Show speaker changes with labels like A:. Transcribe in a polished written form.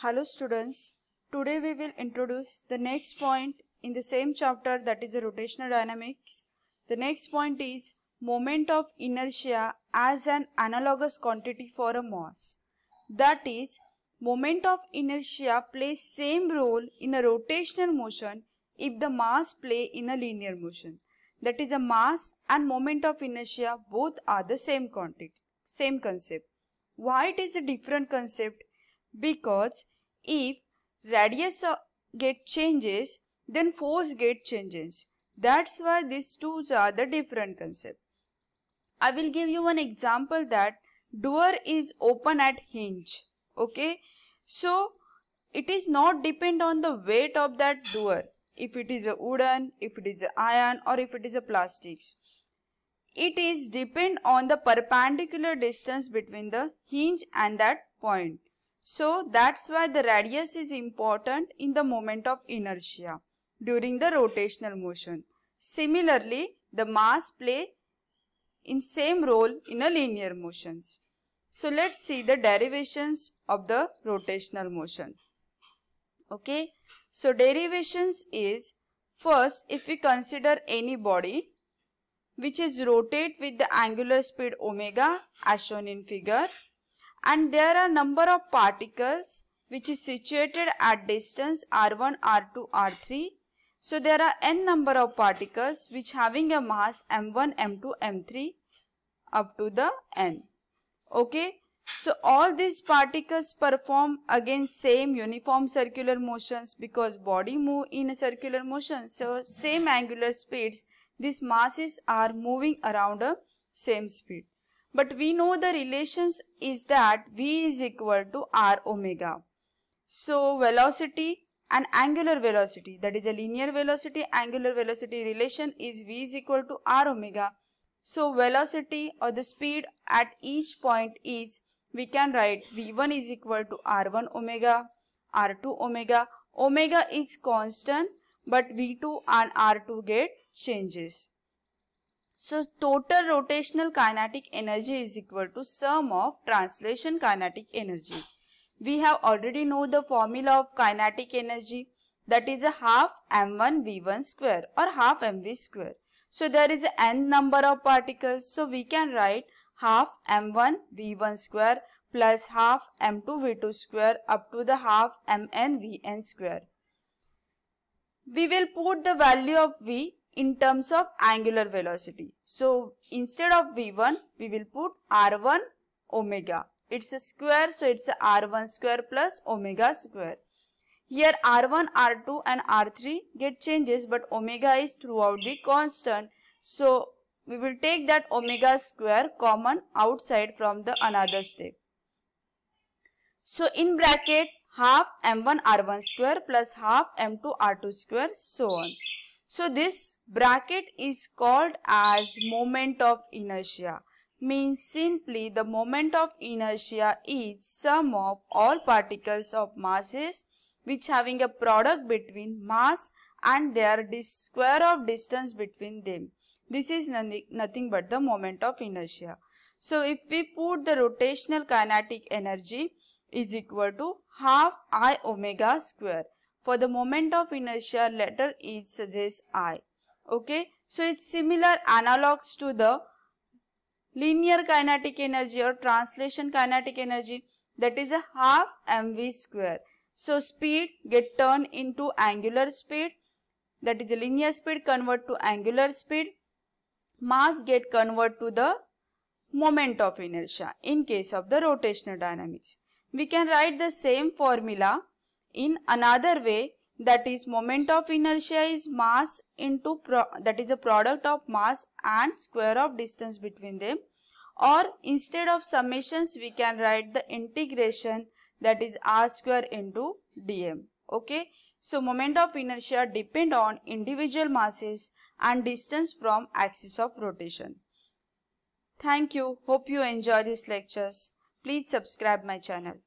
A: Hello students, today we will introduce the next point in the same chapter, that is the rotational dynamics. The next point is moment of inertia as an analogous quantity for a mass. That is, moment of inertia plays same role in a rotational motion if the mass play in a linear motion. That is, a mass and moment of inertia both are the same quantity, same concept. Why it is a different concept? Because if radius get changes, then force get changes. That's why these two are the different concept. I will give you one example that door is open at hinge. Okay, so it is not depend on the weight of that door. If it is a wooden, if it is a iron, or if it is a plastics. It is depend on the perpendicular distance between the hinge and that point. So that's why the radius is important in the moment of inertia during the rotational motion. Similarly, the mass play in same role in a linear motions. So let's see the derivations of the rotational motion. Okay, so derivations is, first if we consider any body which is rotate with the angular speed omega as shown in figure, and there are number of particles which is situated at distance r1, r2, r3. So there are n number of particles which having a mass m1, m2, m3 up to the n. Okay, so all these particles perform again same uniform circular motions because body move in a circular motion. So same angular speeds, these masses are moving around a same speed. But we know the relations is that V is equal to R omega. So velocity and angular velocity, that is a linear velocity angular velocity relation is V is equal to R omega. So velocity or the speed at each point is, we can write V1 is equal to R1 omega, R2 omega. Omega is constant but V2 and R2 get changes. So total rotational kinetic energy is equal to sum of translation kinetic energy. We have already know the formula of kinetic energy, that is a half m1 v1 square or half mv square. So there is n number of particles, so we can write half m1 v1 square plus half m2 v2 square up to the half mn vn square. We will put the value of v in terms of angular velocity. So instead of v1, we will put r1 omega. It's a square, so it's a r1 square plus omega square. Here r1, r2 and r3 get changes, but omega is throughout the constant. So we will take that omega square common outside from the another step. So in bracket half m1 r1 square plus half m2 r2 square, so on. So this bracket is called as moment of inertia. Means simply the moment of inertia is sum of all particles of masses which having a product between mass and their square of distance between them. This is nothing but the moment of inertia. So if we put the rotational kinetic energy is equal to half I omega square. For the moment of inertia, letter E suggests I. Okay, so it's similar analogs to the linear kinetic energy or translation kinetic energy, that is a half mv square. So speed get turned into angular speed, that is a linear speed convert to angular speed. Mass get convert to the moment of inertia in case of the rotational dynamics. We can write the same formula in another way, that is moment of inertia is mass into that is a product of mass and square of distance between them, or instead of summations we can write the integration, that is r square into dm. Okay, so moment of inertia depend on individual masses and distance from axis of rotation. Thank you. Hope you enjoy these lectures. Please subscribe my channel.